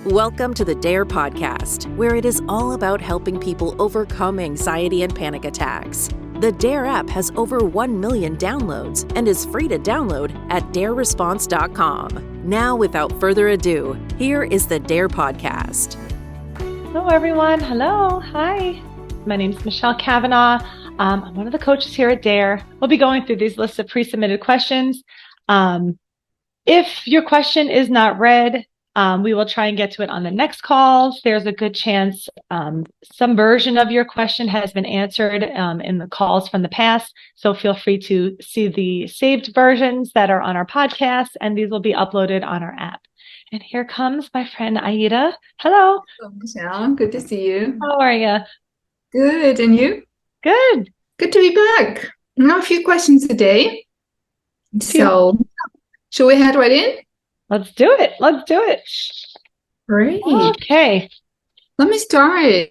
Welcome to the DARE podcast, where it is all about helping people overcome anxiety and panic attacks. The DARE app has over 1 million downloads and is free to download at dareresponse.com. Now, without further ado, here is the DARE podcast. Hello, everyone. Hello. Hi. My name is Michelle Cavanaugh. I'm one of the coaches here at DARE. We'll be going through these lists of pre-submitted questions. If your question is not read, we will try and get to it on the next call. There's a good chance some version of your question has been answered in the calls from the past. So feel free to see the saved versions that are on our podcast, and these will be uploaded on our app. And here comes my friend Aida. Hello. Hello, Michelle. Good to see you. How are you? Good. And you? Good. Good to be back. Now a few questions a day. So, shall we head right in? Let's do it. Let's do it. Great. Okay. Let me start.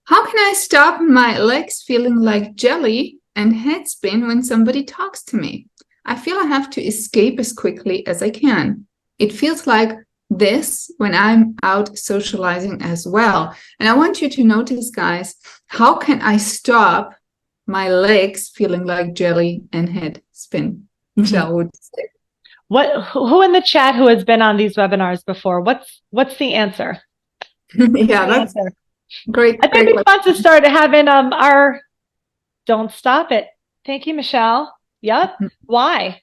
How can I stop my legs feeling like jelly and head spin when somebody talks to me? I feel I have to escape as quickly as I can. It feels like this when I'm out socializing as well. And I want you to notice, guys, how can I stop my legs feeling like jelly and head spin? Michelle would say. Who in the chat who has been on these webinars before? What's the answer? Yeah, that's great. I think we want to start having our don't stop it. Thank you, Michelle. Yep. Why?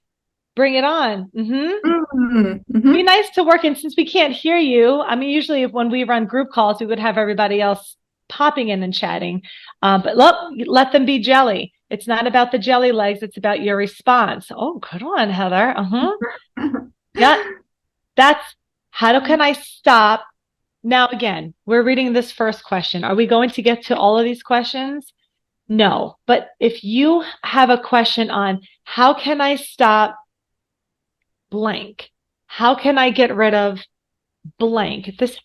Bring it on. Be nice to work in, since we can't hear you. I mean, usually when we run group calls, we would have everybody else popping in and chatting. But let them be jelly. It's not about the jelly legs. It's about your response. Oh, good one, Heather. Yeah. That's how can I stop? Now, again, we're reading this first question. Are we going to get to all of these questions? No. But if you have a question on how can I stop blank? How can I get rid of blank? If this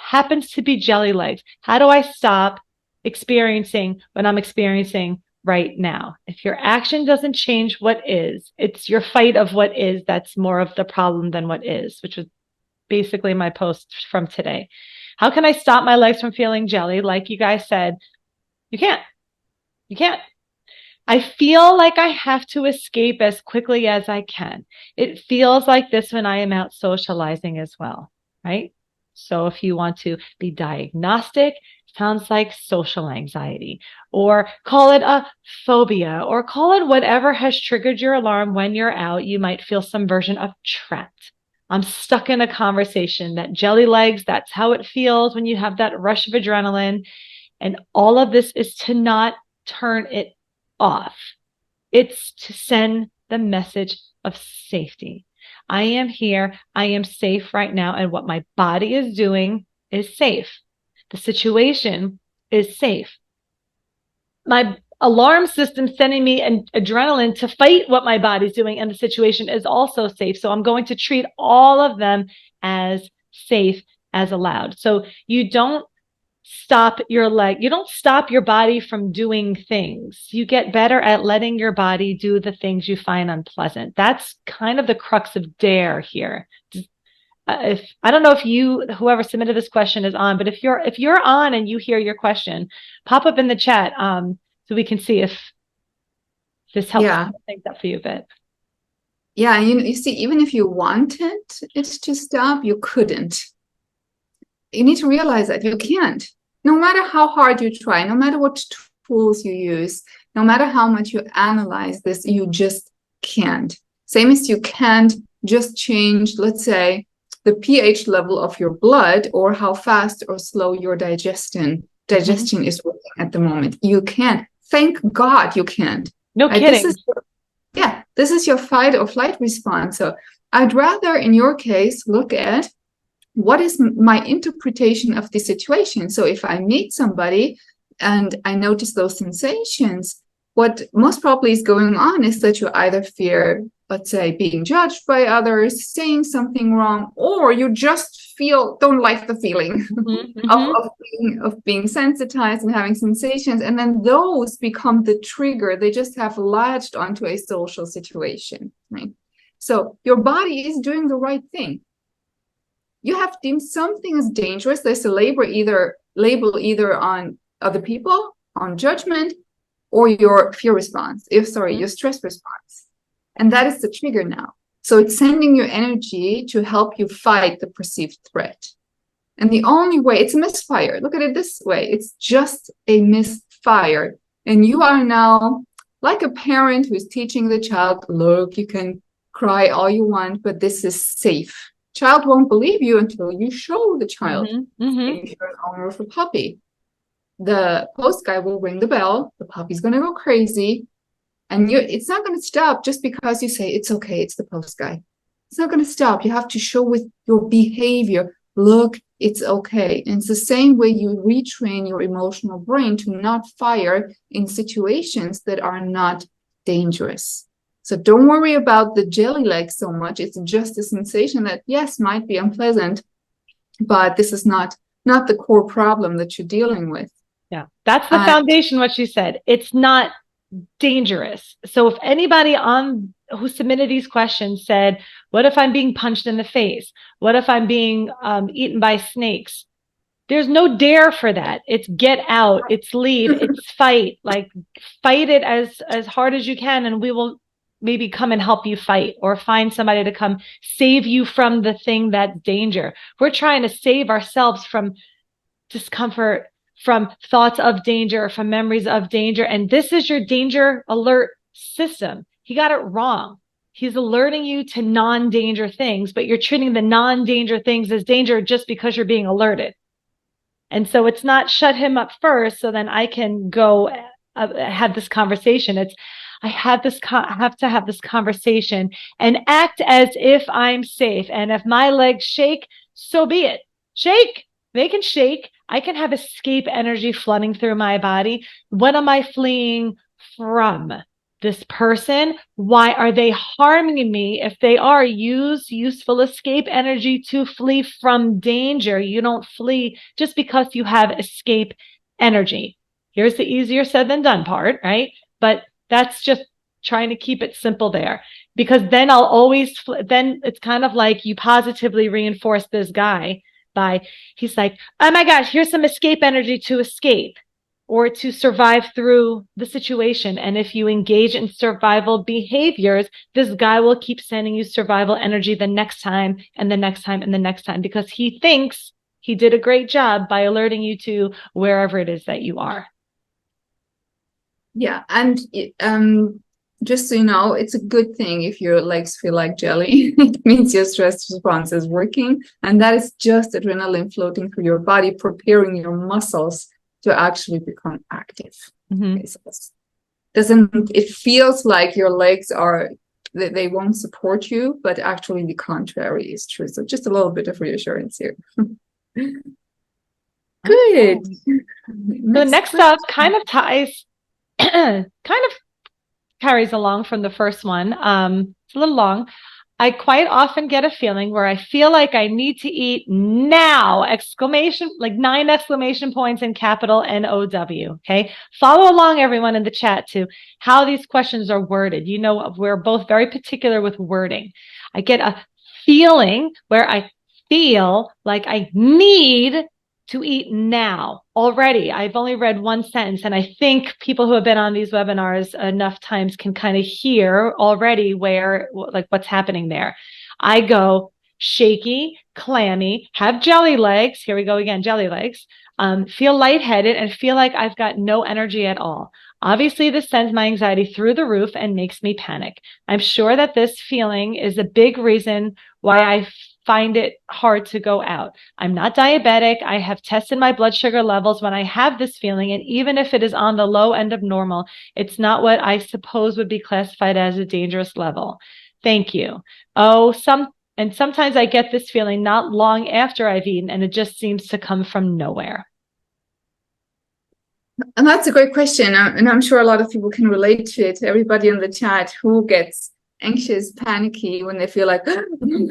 happens to be jelly legs, how do I stop experiencing what I'm experiencing right now? If your action doesn't change what is, it's your fight of what is that's more of the problem than what is, which was basically my post from today. How can I stop my legs from feeling jelly? Like you guys said, you can't. You can't. I feel like I have to escape as quickly as I can. It feels like this when I am out socializing as well, right? So if you want to be diagnostic, sounds like social anxiety, or call it a phobia, or call it whatever has triggered your alarm when you're out. You might feel some version of trapped. I'm stuck in a conversation. That jelly legs, that's how it feels when you have that rush of adrenaline. And all of this is to not turn it off. It's to send the message of safety. I am here. I am safe right now. And what my body is doing is safe. The situation is safe. My alarm system sending me an adrenaline to fight what my body's doing, and the situation is also safe. So I'm going to treat all of them as safe as allowed. So you don't stop your leg. You don't stop your body from doing things. You get better at letting your body do the things you find unpleasant. That's kind of the crux of DARE here. If I don't know if whoever submitted this question is on, but if you're on and you hear your question, pop up in the chat so we can see if this helps think that for you a bit. Yeah, you see, even if you wanted it to stop, you couldn't. You need to realize that you can't. No matter how hard you try, no matter what tools you use, no matter how much you analyze this, you just can't. Same as you can't just change, let's say, the pH level of your blood, or how fast or slow your digestion is working at the moment. You can't. Thank God you can't. No kidding. This is your fight or flight response. So I'd rather, in your case, look at what is my interpretation of the situation. So if I meet somebody and I notice those sensations, what most probably is going on is that you either fear, let's say, being judged by others, saying something wrong, or you just don't like the feeling of being sensitized and having sensations. And then those become the trigger. They just have latched onto a social situation, right? So your body is doing the right thing. you have deemed something as dangerous. There's a label either on other people, on judgment, or your fear response, your stress response. And that is the trigger now. So it's sending your energy to help you fight the perceived threat. And the only way, it's a misfire. Look at it this way. It's just a misfire. And you are now like a parent who's teaching the child, look, you can cry all you want, but this is safe. Child won't believe you until you show the child. If you're an owner of a puppy, the post guy will ring the bell. The puppy's going to go crazy. And it's not going to stop just because you say, it's okay, it's the post guy. It's not going to stop. You have to show with your behavior, look, it's okay. And it's the same way you retrain your emotional brain to not fire in situations that are not dangerous. So don't worry about the jelly legs so much. It's just a sensation that, yes, might be unpleasant, but this is not the core problem that you're dealing with. Yeah, that's the foundation, what she said. It's not dangerous. So if anybody who submitted these questions said, what if I'm being punched in the face? What if I'm being eaten by snakes? There's no dare for that. It's get out, it's leave, it's fight. Like fight it as hard as you can, and we will maybe come and help you fight, or find somebody to come save you from the thing that's danger. We're trying to save ourselves from discomfort, from thoughts of danger, from memories of danger. And this is your danger alert system. He got it wrong. He's alerting you to non-danger things, but you're treating the non-danger things as danger just because you're being alerted. And so it's not shut him up first, so then I can go have this conversation. It's I have to have this conversation and act as if I'm safe. And if my legs shake, so be it. Shake. They can shake. I can have escape energy flooding through my body. What am I fleeing from? This person? Why are they harming me? If they are, use useful escape energy to flee from danger. You don't flee just because you have escape energy. Here's the easier said than done part, right? But that's just trying to keep it simple there, because then then it's kind of like you positively reinforce this guy by, he's like, oh my gosh, here's some escape energy to escape or to survive through the situation. And if you engage in survival behaviors, this guy will keep sending you survival energy the next time and the next time and the next time, because he thinks he did a great job by alerting you to wherever it is that you are. Yeah, and just so you know, it's a good thing if your legs feel like jelly. It means your stress response is working, and that is just adrenaline floating through your body, preparing your muscles to actually become active. Okay, so it feels like your legs they won't support you, but actually the contrary is true. So just a little bit of reassurance here. Good. The next up kind of ties carries along from the first one. It's a little long. I quite often get a feeling where I feel like I need to eat now! Like 9 exclamation points in capital NOW. Okay. Follow along, everyone in the chat, to how these questions are worded. You know, we're both very particular with wording. I get a feeling where I feel like I need to eat now already. I've only read one sentence, and I think people who have been on these webinars enough times can kind of hear already what's happening there. I go shaky, clammy, have jelly legs. Here we go again, jelly legs. Feel lightheaded and feel like I've got no energy at all. Obviously, this sends my anxiety through the roof and makes me panic. I'm sure that this feeling is a big reason why I find it hard to go out. I'm not diabetic. I have tested my blood sugar levels when I have this feeling, and even if it is on the low end of normal, it's not what I suppose would be classified as a dangerous level. Thank you. And sometimes I get this feeling not long after I've eaten, and it just seems to come from nowhere. And that's a great question. And I'm sure a lot of people can relate to it. Everybody in the chat who gets anxious, panicky when they feel like, oh, I'm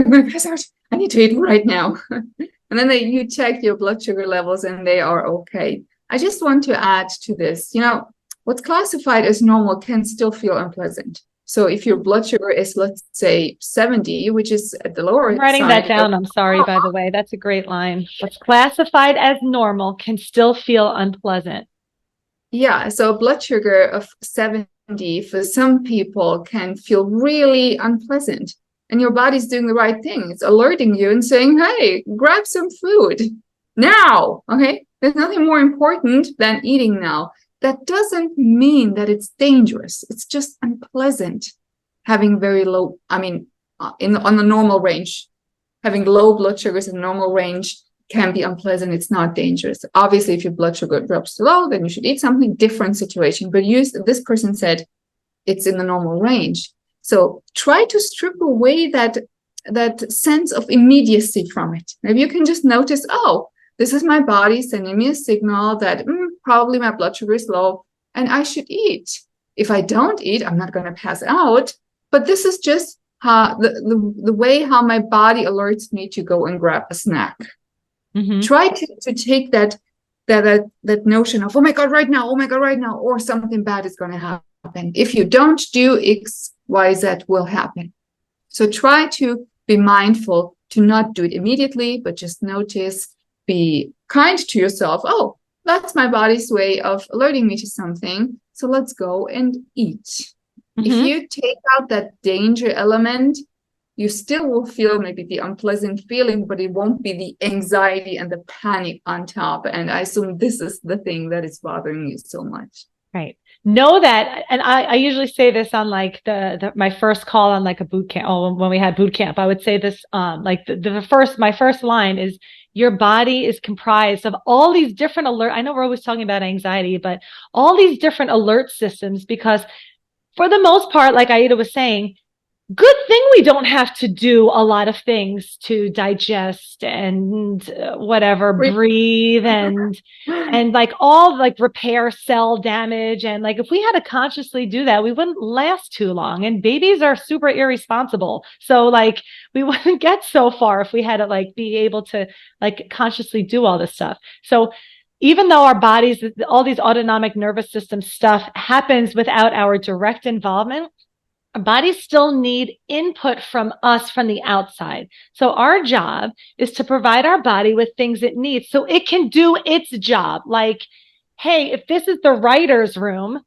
going to pass out. I need to eat right now. And then you check your blood sugar levels and they are okay. I just want to add to this, what's classified as normal can still feel unpleasant. So if your blood sugar is, let's say, 70, which is at the lower I'm writing side that down. I'm sorry, by the way. That's a great line. What's classified as normal can still feel unpleasant. Yeah, so a blood sugar of 70 for some people can feel really unpleasant. And your body's doing the right thing. It's alerting you and saying, hey, grab some food now. Okay. There's nothing more important than eating now. That doesn't mean that it's dangerous. It's just unpleasant having very low, on the normal range, having low blood sugars in the normal range can be unpleasant. It's not dangerous. Obviously, if your blood sugar drops low, then you should eat something. Different situation. But this person said it's in the normal range. So try to strip away that sense of immediacy from it. Maybe you can just notice, oh, this is my body sending me a signal that probably my blood sugar is low and I should eat. If I don't eat, I'm not going to pass out. But this is just the way how my body alerts me to go and grab a snack. Mm-hmm. Try to take that notion of, oh my God, right now, or something bad is going to happen. If you don't do X, Y, Z will happen. So try to be mindful to not do it immediately, but just notice, be kind to yourself. Oh, that's my body's way of alerting me to something. So let's go and eat. Mm-hmm. If you take out that danger element, you still will feel maybe the unpleasant feeling, but it won't be the anxiety and the panic on top. And I assume this is the thing that is bothering you so much. Right. Know that, and I usually say this on like my first call on like a boot camp. Oh, when we had boot camp, I would say this like my first line is, your body is comprised of all these different alert. I know we're always talking about anxiety, but all these different alert systems, because for the most part, like Aida was saying, good thing we don't have to do a lot of things to digest and breathe and like all like repair cell damage. And like, if we had to consciously do that, we wouldn't last too long. And babies are super irresponsible. So like, we wouldn't get so far if we had to like be able to like consciously do all this stuff. So even though our bodies, all these autonomic nervous system stuff happens without our direct involvement, our bodies still need input from us from the outside. So our job is to provide our body with things it needs so it can do its job. Like, hey, if this is the writer's room,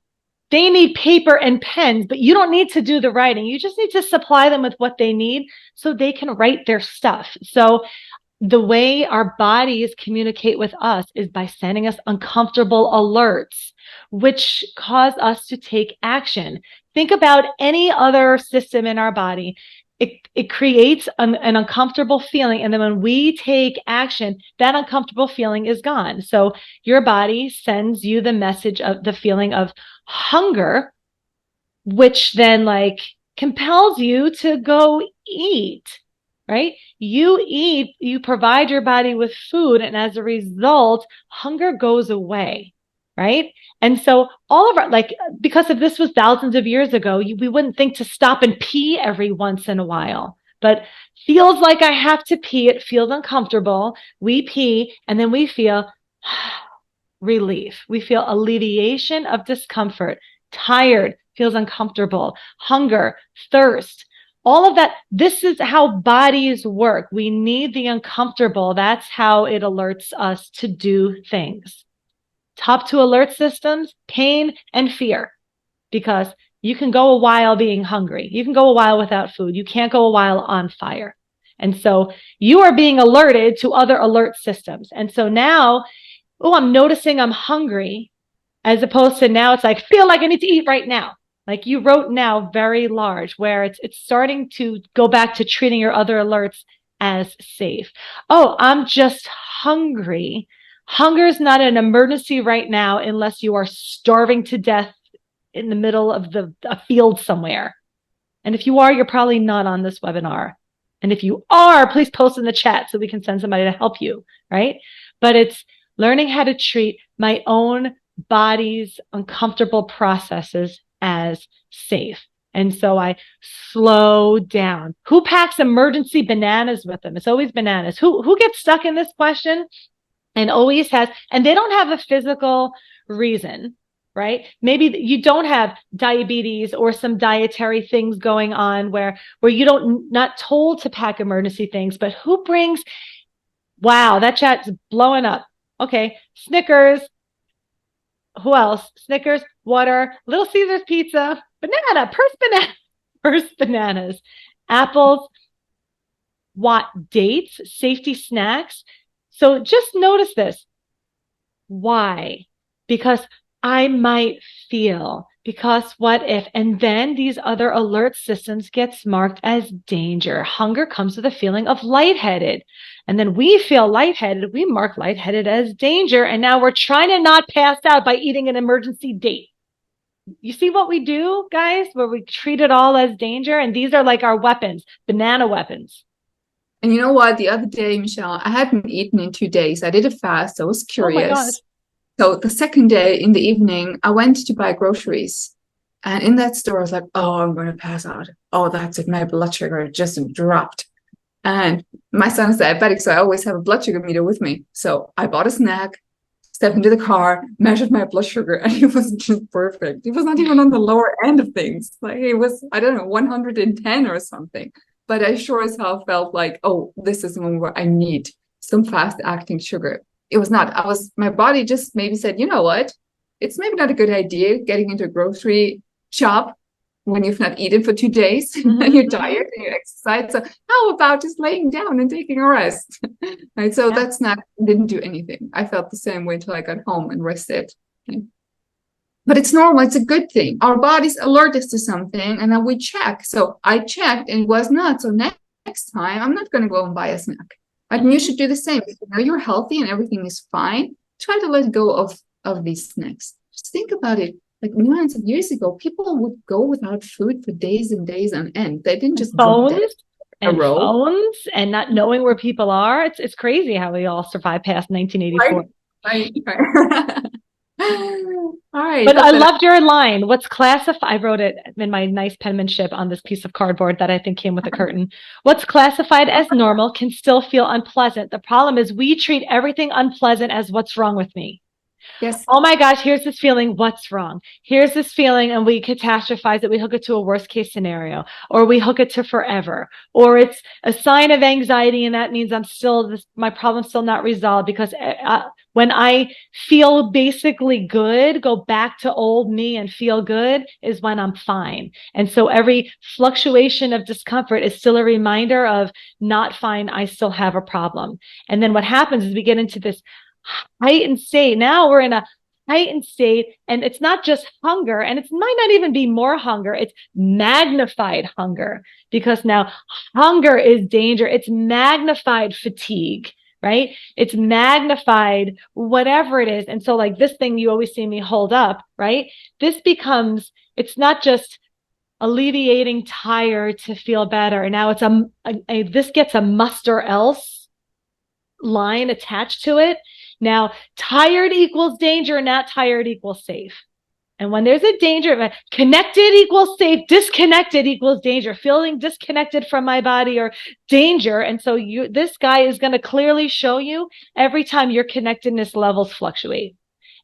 they need paper and pens, but you don't need to do the writing. You just need to supply them with what they need so they can write their stuff. So the way our bodies communicate with us is by sending us uncomfortable alerts, which cause us to take action. Think about any other system in our body. It creates an uncomfortable feeling. And then when we take action, that uncomfortable feeling is gone. So your body sends you the message of the feeling of hunger, which then like compels you to go eat, right? You eat, you provide your body with food. And as a result, hunger goes away. Right. And so all of our, like, because if this was thousands of years ago, we wouldn't think to stop and pee every once in a while, but feels like I have to pee. It feels uncomfortable. We pee and then we feel relief. We feel alleviation of discomfort. Tired, feels uncomfortable. Hunger, thirst, all of that. This is how bodies work. We need the uncomfortable. That's how it alerts us to do things. Top two alert systems, pain and fear, because you can go a while being hungry. You can go a while without food. You can't go a while on fire. And so you are being alerted to other alert systems. And so now, I'm noticing I'm hungry, as opposed to now it's like, feel like I need to eat right now. Like you wrote now very large, where it's starting to go back to treating your other alerts as safe. Oh, I'm just hungry. Hunger is not an emergency right now unless you are starving to death in the middle of a field somewhere. And if you are, you're probably not on this webinar. And if you are, please post in the chat so we can send somebody to help you, right? But it's learning how to treat my own body's uncomfortable processes as safe. And so I slow down. Who packs emergency bananas with them? It's always bananas. Who gets stuck in this question? And always has, and they don't have a physical reason. right? Maybe you don't have diabetes or some dietary things going on where not told to pack emergency things, but who brings, wow, that chat's blowing up. Okay. Snickers. Who else? Snickers, water, Little Caesars pizza, purse bananas, apples, what dates, safety snacks. So just notice this. Why? Because I might feel, because what if, and then these other alert systems gets marked as danger. Hunger comes with a feeling of lightheaded. And then we feel lightheaded. We mark lightheaded as danger. And now we're trying to not pass out by eating an emergency date. You see what we do, guys, where we treat it all as danger. And these are like our weapons, banana weapons. And you know what? The other day, Michelle, I hadn't eaten in 2 days. I did a fast. I was curious. Oh my God. So the second day in the evening, I went to buy groceries. And in that store, I was like, oh, I'm going to pass out. Oh, that's it. My blood sugar just dropped. And my son is diabetic, so I always have a blood sugar meter with me. So I bought a snack, stepped into the car, measured my blood sugar, and it was just perfect. It was not even on the lower end of things. Like it was, I don't know, 110 or something. But I sure as hell felt like, oh, this is the moment where I need some fast-acting sugar. It was not. My body just maybe said, you know what? It's maybe not a good idea getting into a grocery shop when you've not eaten for 2 days and you're tired and you exercise. So how about just laying down and taking a rest? Right. So that snack didn't do anything. I felt the same way until I got home and rested. Okay. But it's normal. It's a good thing. Our bodies alert us to something and then we check. So I checked and it was not. So next time I'm not going to go and buy a snack. And you should do the same. If you know you're healthy and everything is fine, try to let go of these snacks. Just think about it. Like millions of years ago, people would go without food for days and days on end. They didn't just phones and not knowing where people are. It's crazy how we all survived past 1984. Right. All right. But I loved your line. What's classified? I wrote it in my nice penmanship on this piece of cardboard that I think came with a curtain. What's classified as normal can still feel unpleasant. The problem is we treat everything unpleasant as what's wrong with me. Yes. Oh my gosh, here's this feeling. What's wrong? Here's this feeling. And we catastrophize it. We hook it to a worst case scenario, or we hook it to forever, or it's a sign of anxiety. And that means my problem's still not resolved because when I feel basically good, go back to old me and feel good is when I'm fine. And so every fluctuation of discomfort is still a reminder of not fine. I still have a problem. And then what happens is we get into this heightened state. Now we're in a heightened state, and it's not just hunger, and it might not even be more hunger. It's magnified hunger, because now hunger is danger. It's magnified fatigue, right? It's magnified whatever it is. And so like this thing you always see me hold up, right? This becomes, it's not just alleviating tired to feel better. Now it's this gets a muster else line attached to it. Now, tired equals danger, not tired equals safe. And when there's a danger, connected equals safe, disconnected equals danger, feeling disconnected from my body or danger. And so this guy is going to clearly show you every time your connectedness levels fluctuate.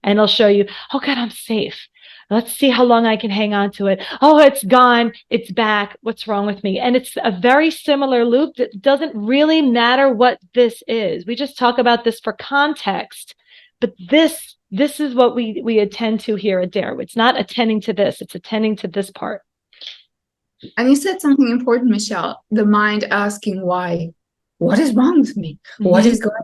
And it'll show you, oh God, I'm safe. Let's see how long I can hang on to it. Oh, it's gone. It's back. What's wrong with me? And it's a very similar loop that doesn't really matter what this is. We just talk about this for context. But this is what we attend to here at DARE. It's not attending to this. It's attending to this part. And you said something important, Michelle. The mind asking why. What is wrong with me? What is going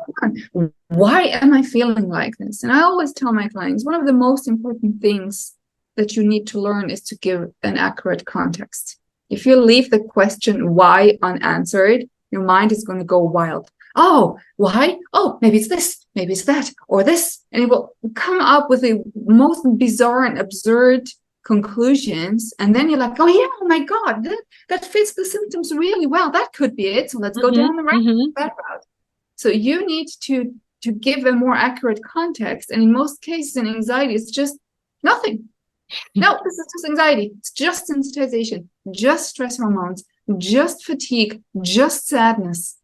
on? Why am I feeling like this? And I always tell my clients, one of the most important things that you need to learn is to give an accurate context. If you leave the question why unanswered, your mind is going to go wild. Oh, why? Oh, maybe it's this, maybe it's that, or this. And it will come up with the most bizarre and absurd conclusions. And then you're like, oh yeah, oh my God, that fits the symptoms really well. That could be it. So let's go down that route. So you need to give a more accurate context. And in most cases in anxiety, it's just nothing. No, this is just anxiety. It's just sensitization, just stress hormones, just fatigue, just sadness.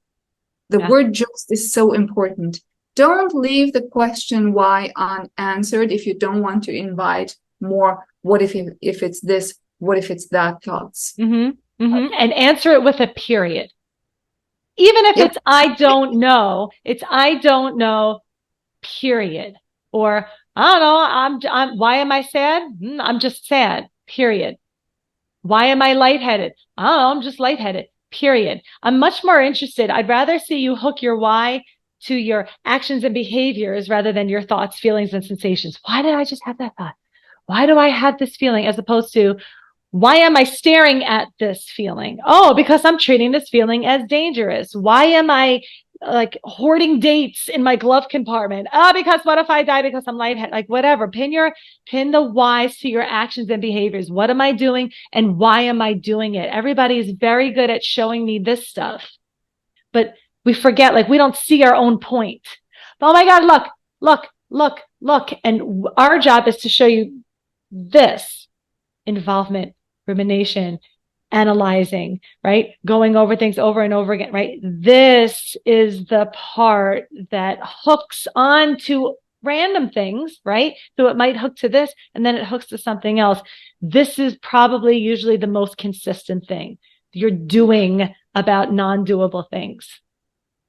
The word just is so important. Don't leave the question why unanswered if you don't want to invite more what if it's this, what if it's that thoughts. And answer it with a period. Even if it's I don't know, it's I don't know, period. Or I don't know, I'm why am I sad? I'm just sad, period. Why am I lightheaded? I don't know, I'm just lightheaded, period. I'm much more interested. I'd rather see you hook your why to your actions and behaviors rather than your thoughts, feelings, and sensations. Why did I just have that thought? Why do I have this feeling? As opposed to, why am I staring at this feeling? Oh, because I'm treating this feeling as dangerous. Why am I like hoarding dates in my glove compartment? Oh, because what if I die because I'm lightheaded? Like whatever. Pin the whys to your actions and behaviors. What am I doing and why am I doing it? Everybody is very good at showing me this stuff, but we forget, like we don't see our own point. Oh my God, look. And our job is to show you this: involvement, rumination, analyzing, right? Going over things over and over again, right? This is the part that hooks onto random things, right? So it might hook to this and then it hooks to something else. This is probably usually the most consistent thing you're doing about non-doable things.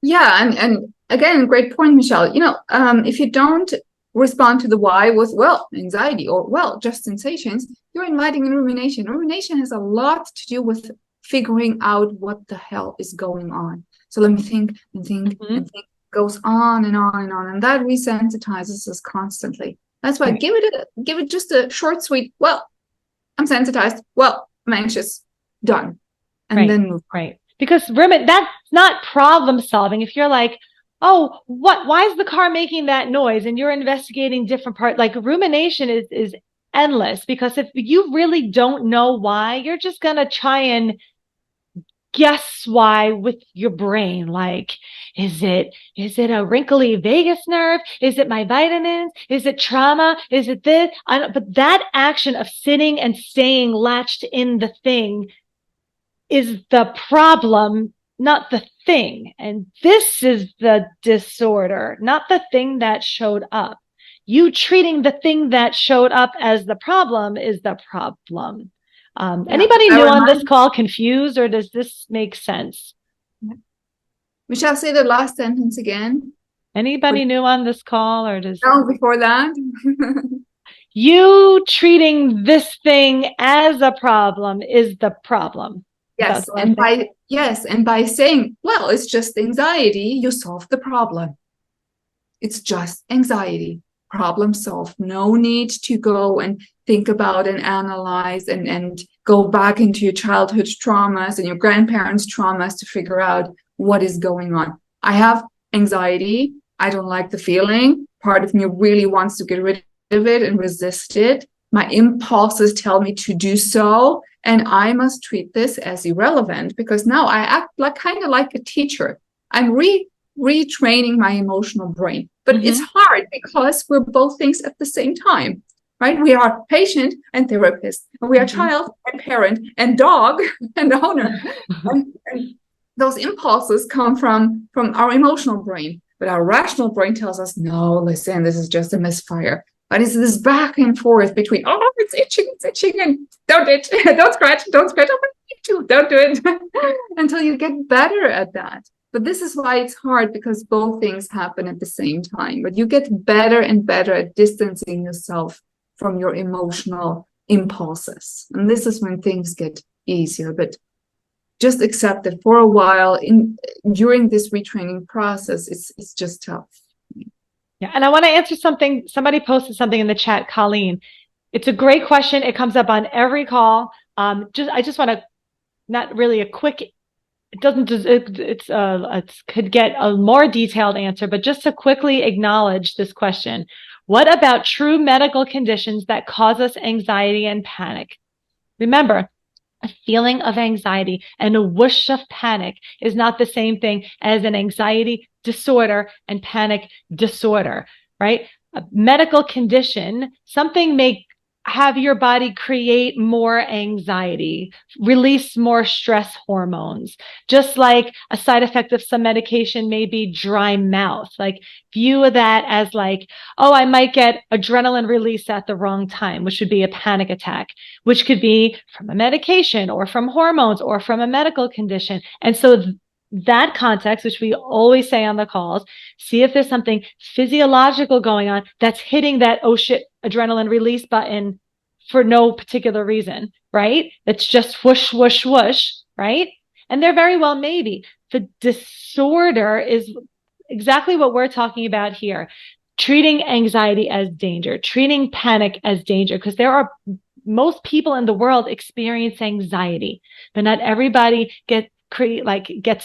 Yeah, and again, great point, Michelle. If you don't respond to the why with, well, anxiety or, well, just sensations, you're inviting in rumination. Rumination has a lot to do with figuring out what the hell is going on. So let me think and think and think. Goes on and on and on. And that resensitizes us constantly. That's why give it just a short, sweet, well, I'm sensitized. Well, I'm anxious. Done. And then move. Right. Because that's not problem solving. If you're like, oh, why is the car making that noise? And you're investigating different parts, like rumination is endless, because if you really don't know why, you're just going to try and guess why with your brain. Like, is it a wrinkly vagus nerve? Is it my vitamins? Is it trauma? Is it this? But that action of sitting and staying latched in the thing is the problem, not the thing. And this is the disorder, not the thing that showed up. You treating the thing that showed up as the problem is the problem. Anybody new on this call confused, or does this make sense? Michelle, say the last sentence again. Anybody new on this call, or does... No, before that. You treating this thing as a problem is the problem. Yes, and by saying, well, it's just anxiety, you solve the problem. It's just anxiety. Problem solved. No need to go and think about and analyze and go back into your childhood traumas and your grandparents' traumas to figure out what is going on. I have anxiety. I don't like the feeling. Part of me really wants to get rid of it and resist it. My impulses tell me to do so. And I must treat this as irrelevant, because now I act kind of like a teacher. I'm retraining my emotional brain. But it's hard because we're both things at the same time, right? We are patient and therapist. And we are child and parent and dog and owner. and those impulses come from our emotional brain. But our rational brain tells us, no, listen, this is just a misfire. But it's this back and forth between, oh, it's itching, and don't itch, don't scratch, oh, don't do it, until you get better at that. But this is why it's hard, because both things happen at the same time. But you get better and better at distancing yourself from your emotional impulses. And this is when things get easier. But just accept that for a while, during this retraining process, it's just tough. Yeah, and I want to answer something. Somebody posted something in the chat, Colleen. It's a great question. It comes up on every call. I just want to, not really a quick, it could get a more detailed answer, but just to quickly acknowledge this question. What about true medical conditions that cause us anxiety and panic? Remember, a feeling of anxiety and a whoosh of panic is not the same thing as an anxiety disorder and panic disorder, right? A medical condition, something may have your body create more anxiety, release more stress hormones. Just like a side effect of some medication may be dry mouth. Like view that as like, oh, I might get adrenaline release at the wrong time, which would be a panic attack, which could be from a medication or from hormones or from a medical condition. And so that context, which we always say on the calls, see if there's something physiological going on that's hitting that, oh shit, adrenaline release button for no particular reason, right? It's just whoosh, whoosh, whoosh, right? And there very well may be. The disorder is exactly what we're talking about here. Treating anxiety as danger, treating panic as danger, because there are most people in the world experience anxiety, but not everybody gets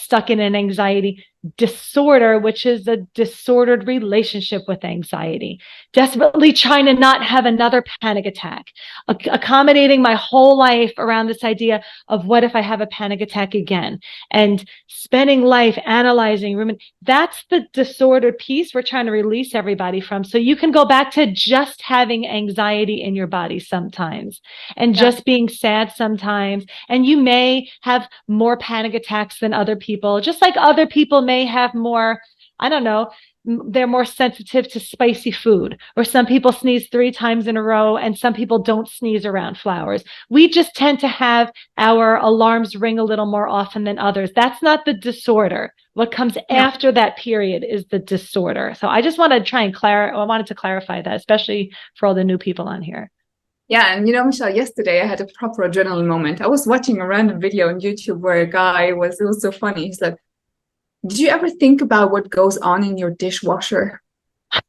stuck in an anxiety disorder, which is a disordered relationship with anxiety, desperately trying to not have another panic attack, accommodating my whole life around this idea of what if I have a panic attack again, and spending life analyzing. That's the disordered piece we're trying to release everybody from. So you can go back to just having anxiety in your body sometimes and just being sad sometimes. And you may have more panic attacks than other people, just like other people may have more, I don't know, they're more sensitive to spicy food, or some people sneeze 3 times in a row and some people don't sneeze around flowers. We just tend to have our alarms ring a little more often than others. That's not the disorder. What comes after that period is the disorder. So I just want to try and I wanted to clarify that, especially for all the new people on here. Yeah, and Michelle, yesterday I had a proper adrenaline moment. I was watching a random video on YouTube where a guy it was so funny. He's like, did you ever think about what goes on in your dishwasher?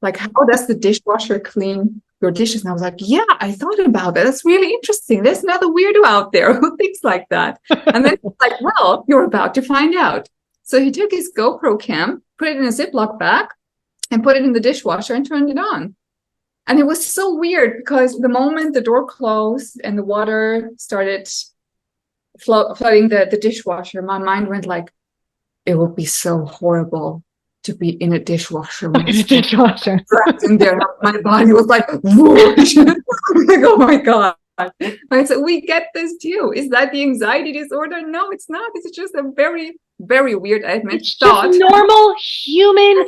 Like, how does the dishwasher clean your dishes? And I was like, yeah, I thought about that. That's really interesting. There's another weirdo out there who thinks like that. And then he's like, well, you're about to find out. So he took his GoPro cam, put it in a Ziploc bag, and put it in the dishwasher and turned it on. And it was so weird because the moment the door closed and the water started flooding the dishwasher, my mind went like, it would be so horrible to be in a dishwasher. In there. My body was like, whoosh. Like, oh my God. Right, so we get this too. Is that the anxiety disorder? No, it's not. It's just a very, very weird, I admit, thought. Just normal human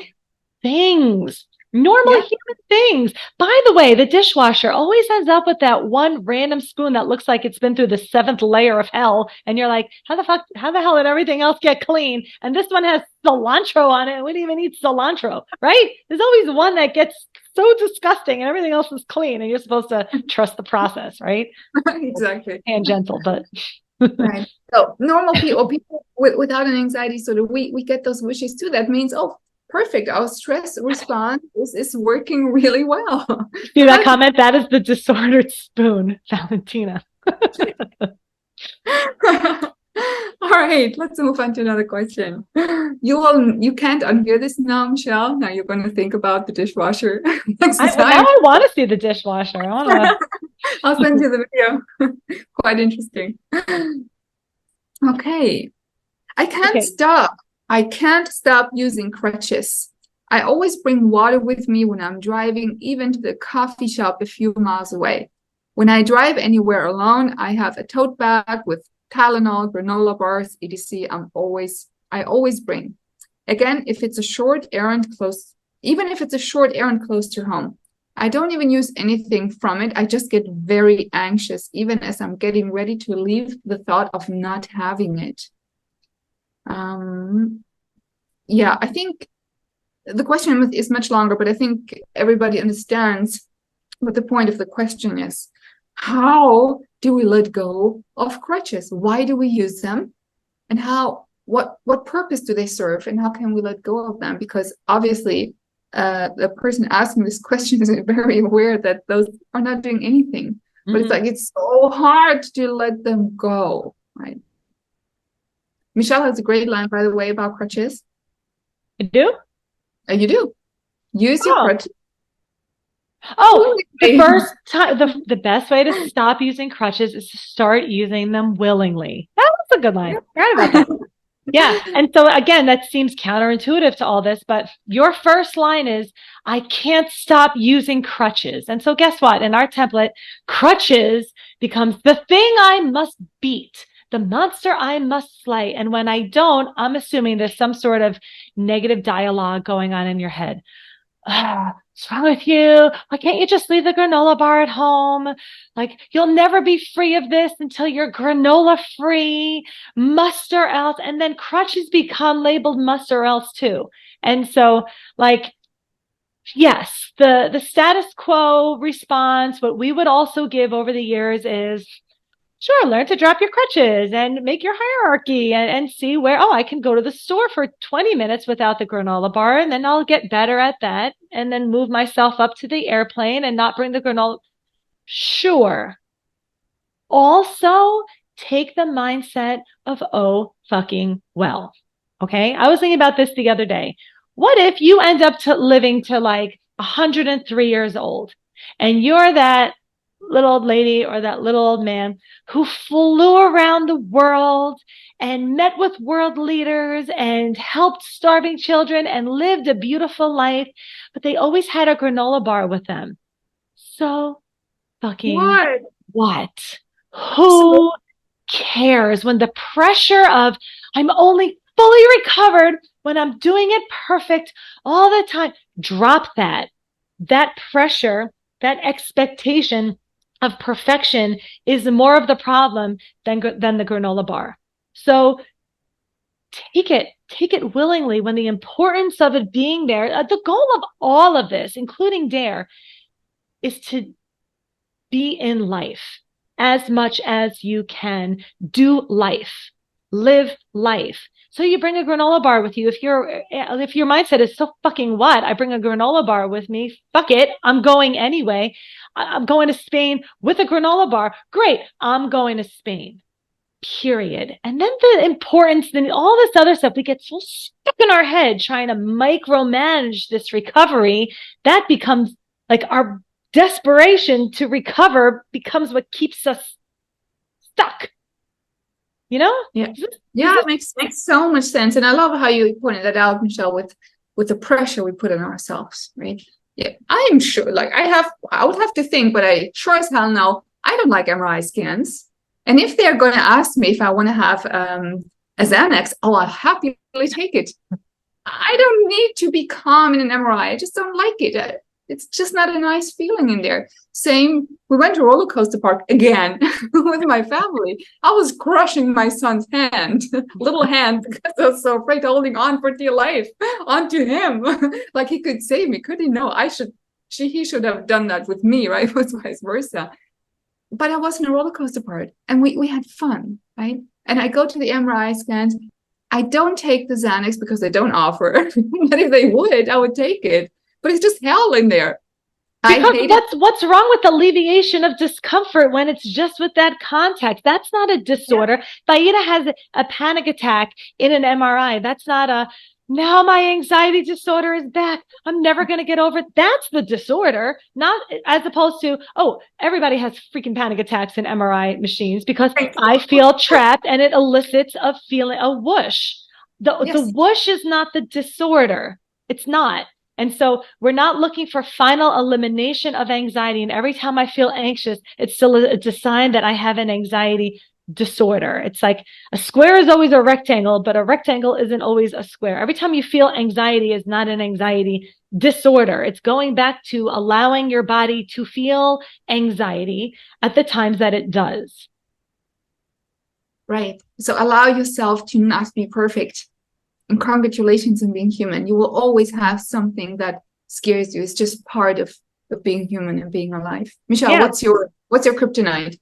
things. Human things. By the way, the dishwasher always ends up with that one random spoon that looks like it's been through the 7th layer of hell. And you're like, how the hell did everything else get clean? And this one has cilantro on it. We didn't even eat cilantro, right? There's always one that gets so disgusting and everything else is clean. And you're supposed to trust the process, right? Exactly. Tangential, but. Right. So normal people without an anxiety disorder, we get those wishes too. That means, oh, perfect. Our stress response is working really well. See that comment? That is the disordered spoon, Valentina. All right, let's move on to another question. You can't unhear this now, Michelle. Now you're going to think about the dishwasher next time. Now I want to see the dishwasher. I'll send you the video. Quite interesting. Okay. I can't stop using crutches. I always bring water with me when I'm driving, even to the coffee shop a few miles away. When I drive anywhere alone, I have a tote bag with Cavanaugh, granola bars, etc. I always bring. Again, if it's a short errand close to home, I don't even use anything from it. I just get very anxious, even as I'm getting ready to leave, the thought of not having it. Yeah, I think the question is much longer, but I think everybody understands what the point of the question is. How do we let go of crutches? Why do we use them? And what purpose do they serve? And how can we let go of them? Because obviously, the person asking this question is very aware that those are not doing anything. Mm-hmm. But it's like, it's so hard to let them go, right? Michelle has a great line, by the way, about crutches. You do? You do. Use your crutches. Oh, the first time, the best way to stop using crutches is to start using them willingly. That was a good line. Right about that. Yeah. And so again, that seems counterintuitive to all this, but your first line is, I can't stop using crutches. And so guess what? In our template, crutches becomes the thing I must beat, the monster I must slay. And when I don't, I'm assuming there's some sort of negative dialogue going on in your head. What's wrong with you? Why can't you just leave the granola bar at home? Like, you'll never be free of this until you're granola free, must or else. And then crutches become labeled must or else too. And so, like, yes, the status quo response, what we would also give over the years is, sure, learn to drop your crutches and make your hierarchy and see where, I can go to the store for 20 minutes without the granola bar, and then I'll get better at that, and then move myself up to the airplane and not bring the granola. Sure. Also, take the mindset of, oh, fucking well. Okay. I was thinking about this the other day. What if you end up living to like 103 years old, and you're that little old lady or that little old man who flew around the world and met with world leaders and helped starving children and lived a beautiful life, but they always had a granola bar with them. So fucking what? Who cares when the pressure of I'm only fully recovered when I'm doing it perfect all the time? Drop that. That pressure, that expectation of perfection is more of the problem than the granola bar. So take it willingly when the importance of it being there. The goal of all of this, including DARE, is to be in life as much as you can. Do life, live life. So you bring a granola bar with you. If your mindset is so fucking what? I bring a granola bar with me. Fuck it. I'm going anyway. I'm going to Spain with a granola bar. Great. I'm going to Spain. Period. And then the importance, then all this other stuff, we get so stuck in our head trying to micromanage this recovery. That becomes like our desperation to recover becomes what keeps us stuck. You know? Yeah. It makes so much sense. And I love how you pointed that out, Michelle, with the pressure we put on ourselves, right? Yeah. I'm sure, like I would have to think, but I sure as hell know I don't like MRI scans. And if they're going to ask me if I want to have a Xanax, I'll happily take it. I don't need to be calm in an MRI. I just don't like it. It's just not a nice feeling in there. Same, we went to roller coaster park again with my family. I was crushing my son's little hand, because I was so afraid, holding on for dear life onto him. Like he could save me, could he? No, he should have done that with me, right? It was vice versa. But I was in a roller coaster park and we had fun, right? And I go to the MRI scans. I don't take the Xanax because they don't offer. But if they would, I would take it. But it's just hell in there. Because what's wrong with alleviation of discomfort when it's just with that contact? That's not a disorder. Yeah. If Aida has a panic attack in an MRI, that's not now my anxiety disorder is back. I'm never going to get over it. That's the disorder, not as opposed to, everybody has freaking panic attacks in MRI machines because I feel trapped, and it elicits a feeling, a whoosh. The whoosh is not the disorder. It's not. And so we're not looking for final elimination of anxiety. And every time I feel anxious, it's still a sign that I have an anxiety disorder. It's like a square is always a rectangle, but a rectangle isn't always a square. Every time you feel anxiety is not an anxiety disorder. It's going back to allowing your body to feel anxiety at the times that it does. Right. So allow yourself to not be perfect. And congratulations on being human. You will always have something that scares you. It's just part of being human and being alive. Michelle, what's your kryptonite?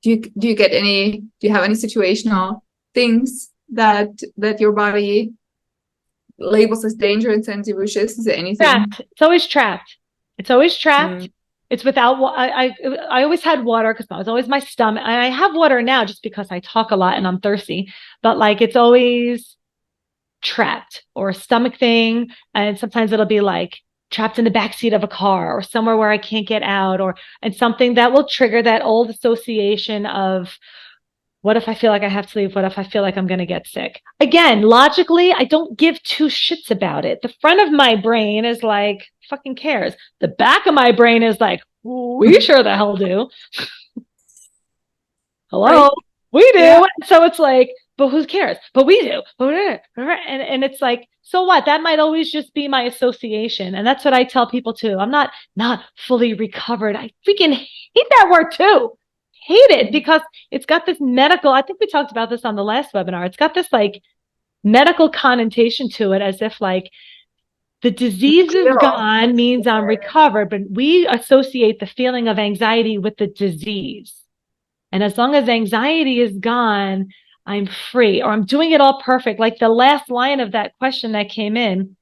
Do you get any? Do you have any situational things that your body labels as danger and sends you wishes? Is there anything? Trapped. It's always trapped. It's without. I always had water because that was always my stomach. And I have water now just because I talk a lot and I'm thirsty. But like it's always trapped or a stomach thing, and sometimes it'll be like trapped in the backseat of a car or somewhere where I can't get out, and something that will trigger that old association of What if I feel like I have to leave? What if I feel like I'm going to get sick? Again, logically, I don't give two shits about it. The front of my brain is like, fucking cares. The back of my brain is like, we sure the hell do. Hello, right. We do. Yeah. So it's like, but who cares? But we do. And it's like, so what? That might always just be my association. And that's what I tell people too. I'm not fully recovered. I freaking hate that word too. Hate it because it's got this medical, I think we talked about this on the last webinar. It's got this like medical connotation to it, as if like the disease is gone means I'm recovered, but we associate the feeling of anxiety with the disease. And as long as anxiety is gone, I'm free, or I'm doing it all perfect. Like the last line of that question that came in,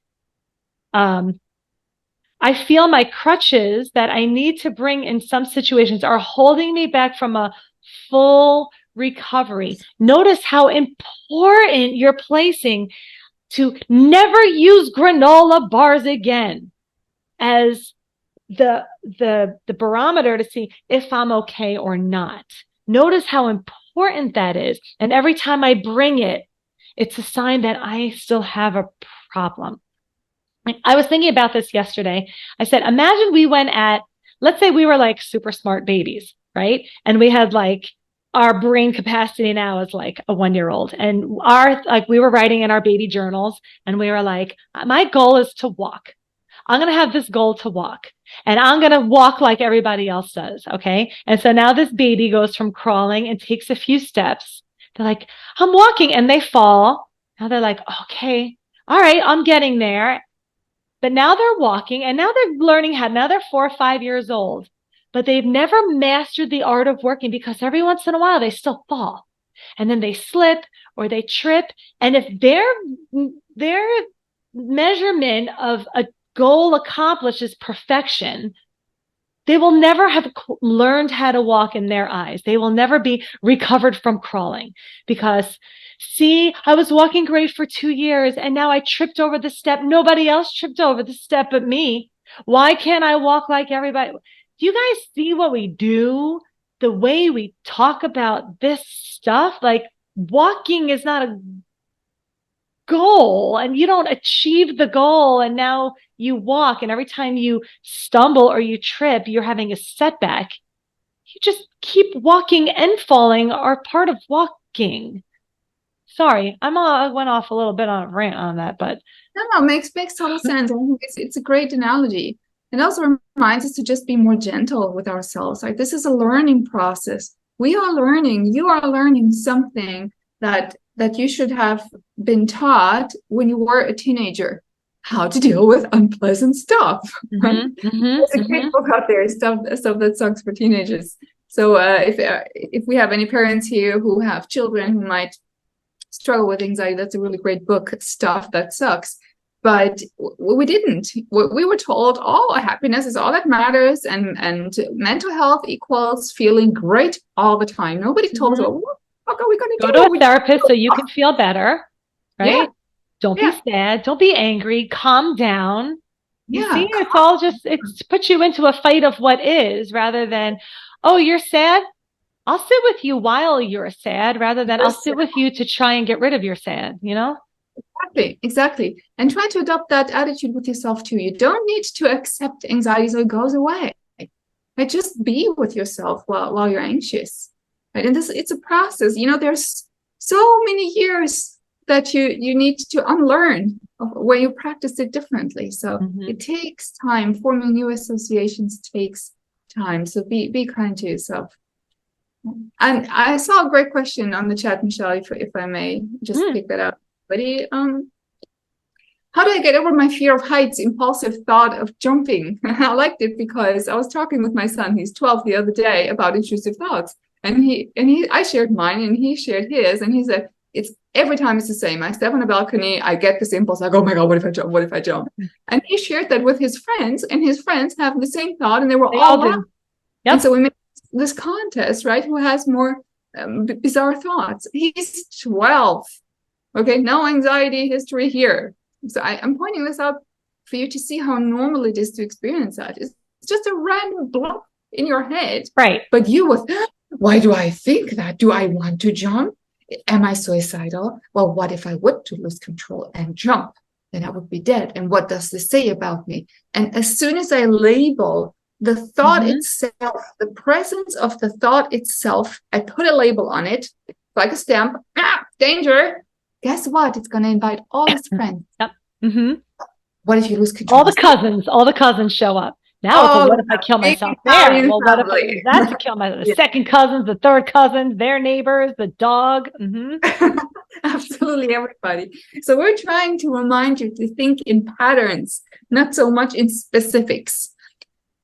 I feel my crutches that I need to bring in some situations are holding me back from a full recovery. Notice how important you're placing to never use granola bars again as the barometer to see if I'm okay or not. Notice how important that is. And every time I bring it, it's a sign that I still have a problem. I was thinking about this yesterday. I said, imagine we went let's say we were like super smart babies, right? And we had like our brain capacity now is like a 1-year-old. And we were writing in our baby journals and we were like, my goal is to walk. I'm going to have this goal to walk and I'm going to walk like everybody else does. Okay. And so now this baby goes from crawling and takes a few steps. They're like, I'm walking, and they fall. Now they're like, okay, all right, I'm getting there. But now they're walking and now they're learning now they're 4 or 5 years old, but they've never mastered the art of working because every once in a while they still fall and then they slip or they trip. And if their measurement of a goal accomplished is perfection, they will never have learned how to walk in their eyes. They will never be recovered from crawling because, see, I was walking great for 2 years and now I tripped over the step. Nobody else tripped over the step but me. Why can't I walk like everybody? Do you guys see what we do? The way we talk about this stuff, like walking is not a goal and you don't achieve the goal and now you walk, and every time you stumble or you trip, you're having a setback. You just keep walking, and falling are part of walking. Sorry, I went off a little bit on a rant on that, but no, makes total sense. I think it's a great analogy. It also reminds us to just be more gentle with ourselves. Like, this is a learning process. We are learning. You are learning something that you should have been taught when you were a teenager. How to deal with unpleasant stuff. Right? There's a great book out there, stuff that sucks for teenagers. So if we have any parents here who have children who might struggle with anxiety, that's a really great book, Stuff That Sucks. But we didn't. We were told, happiness is all that matters, and mental health equals feeling great all the time. Nobody told us, what the fuck are we going to do? Go to a therapist so you can feel better, right? Yeah. Don't be sad. Don't be angry. Calm down. You see, it's all just, it's puts you into a fight of what is, rather than, oh, you're sad? I'll sit with you while you're sad, rather than I'll sit with you to try and get rid of your sad, you know? Exactly. And try to adopt that attitude with yourself too. You don't need to accept anxiety so it goes away. Right? Just be with yourself while you're anxious. Right? And it's a process. You know, there's so many years that you need to unlearn where you practice it differently. So it takes time. Forming new associations takes time. So be kind to yourself. And I saw a great question on the chat, Michelle, if I may just pick that up. But how do I get over my fear of heights, impulsive thought of jumping? I liked it because I was talking with my son, he's 12, the other day, about intrusive thoughts. And I shared mine and he shared his, and he said, it's every time it's the same. I step on a balcony, I get this impulse, like, oh my God, what if I jump? What if I jump? And he shared that with his friends, and his friends have the same thought, and they all laughing. Yep. And so we made this contest, right? Who has more bizarre thoughts? He's 12. Okay, no anxiety history here. So I'm pointing this out for you to see how normal it is to experience that. It's just a random block in your head. Right. But you with Why do I think that? Do I want to jump? Am I suicidal? Well, what if I would to lose control and jump? Then I would be dead. And what does this say about me? And as soon as I label the thought itself, the presence of the thought itself, I put a label on it, like a stamp, danger. Guess what? It's going to invite all its friends. Yep. Mm-hmm. What if you lose control? All the cousins show up. Now, what if I kill myself there? Well, what if I use that to kill myself? The second cousins, the third cousins, their neighbors, the dog. Mm-hmm. Absolutely everybody. So we're trying to remind you to think in patterns, not so much in specifics.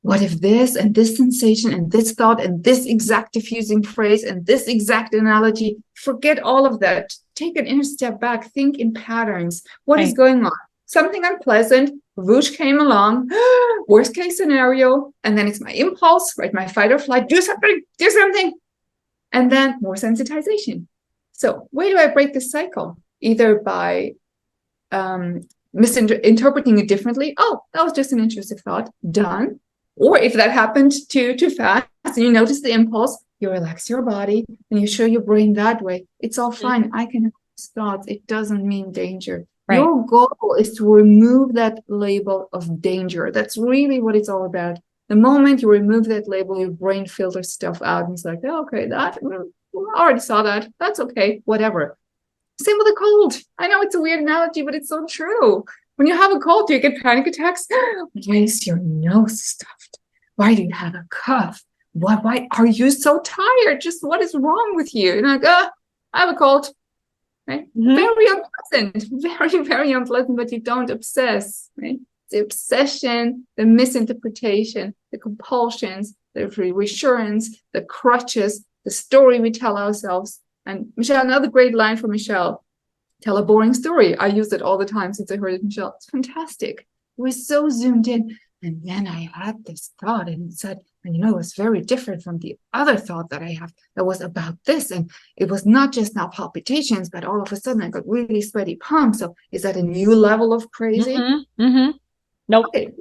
What if this and this sensation and this thought and this exact diffusing phrase and this exact analogy? Forget all of that. Take an inner step back. Think in patterns. What is going on? Something unpleasant, whoosh came along, worst case scenario, and then it's my impulse, right? My fight or flight, do something, and then more sensitization. So where do I break this cycle? Either by misinterpreting it differently. Oh, that was just an intrusive thought, done. Or if that happened too fast and you notice the impulse, you relax your body and you show your brain that way. It's all fine. I can have these thoughts. It doesn't mean danger. Right. Your goal is to remove that label of danger. That's really what it's all about. The moment you remove that label, your brain filters stuff out and it's like, oh, okay, I already saw that. That's okay, whatever. Same with a cold. I know it's a weird analogy, but it's so true. When you have a cold, do you get panic attacks? Why is your nose stuffed? Why do you have a cough? Why are you so tired? Just what is wrong with you? And like, I have a cold. Right? Very unpleasant, very, very unpleasant, but you don't obsess, right? The obsession, the misinterpretation, the compulsions, the reassurance, the crutches, the story we tell ourselves. And Michelle, another great line from Michelle, tell a boring story. I use it all the time since I heard it, Michelle. It's fantastic. We're so zoomed in. And then I had this thought and it said, and it was very different from the other thought that I have that was about this. And it was not just now palpitations, but all of a sudden I got really sweaty palms. So is that a new level of crazy? Nope. Okay.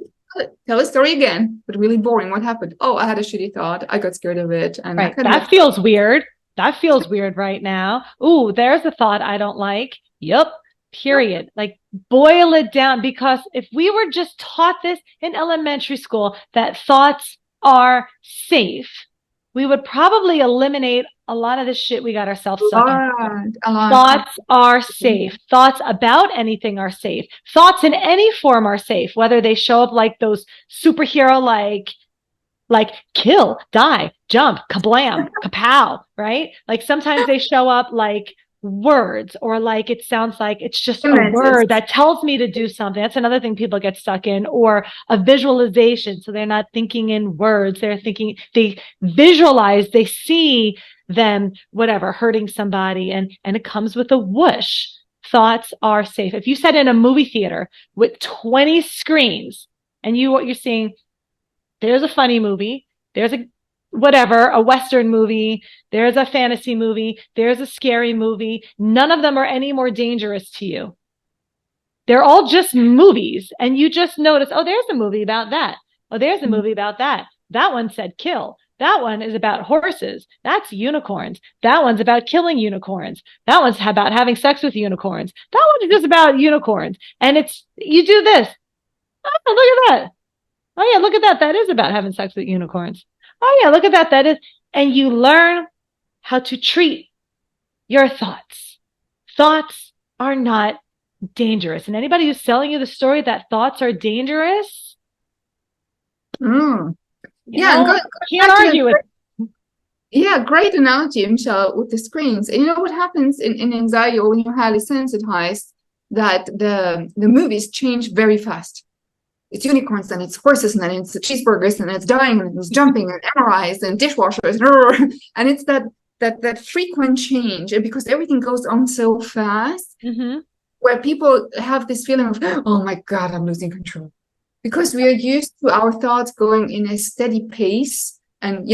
Tell a story again, but really boring. What happened? Oh, I had a shitty thought. I got scared of it. And right. That feels weird. That feels weird right now. Ooh, there's a thought I don't like. Yep. Period. Like boil it down, because if we were just taught this in elementary school, that thoughts are safe, we would probably eliminate a lot of the shit we got ourselves stuck in. Thoughts are safe. Thoughts about anything are safe. Thoughts in any form are safe, whether they show up like those superhero like kill, die, jump, kablam, kapow, right? Like sometimes they show up like words, or like it sounds like it's just a word that tells me to do something. That's another thing people get stuck in. Or a visualization, so they're not thinking in words, they're thinking, they visualize, they see them whatever hurting somebody, and it comes with a whoosh. Thoughts are safe. If you sat in a movie theater with 20 screens and what you're seeing, there's a funny movie, there's a whatever, a Western movie, there's a fantasy movie, there's a scary movie. None of them are any more dangerous to you. They're all just movies. And you just notice, oh, there's a movie about that. Oh, there's a movie about that. That one said kill. That one is about horses. That's unicorns. That one's about killing unicorns. That one's about having sex with unicorns. That one's just about unicorns. And you do this. Oh, look at that. Oh, yeah, look at that. That is about having sex with unicorns. Oh, yeah, look at that. That is. And you learn how to treat your thoughts. Thoughts are not dangerous. And anybody who's selling you the story that thoughts are dangerous, can't argue with it. Yeah, great analogy, Michelle, with the screens. And you know what happens in anxiety, or when you're highly sensitized, that the movies change very fast. It's unicorns, and it's horses, and then it's cheeseburgers, and it's dying, and it's jumping, and MRIs, and dishwashers, and it's that frequent change, and because everything goes on so fast, where people have this feeling of, oh my God, I'm losing control, because we are used to our thoughts going in a steady pace. And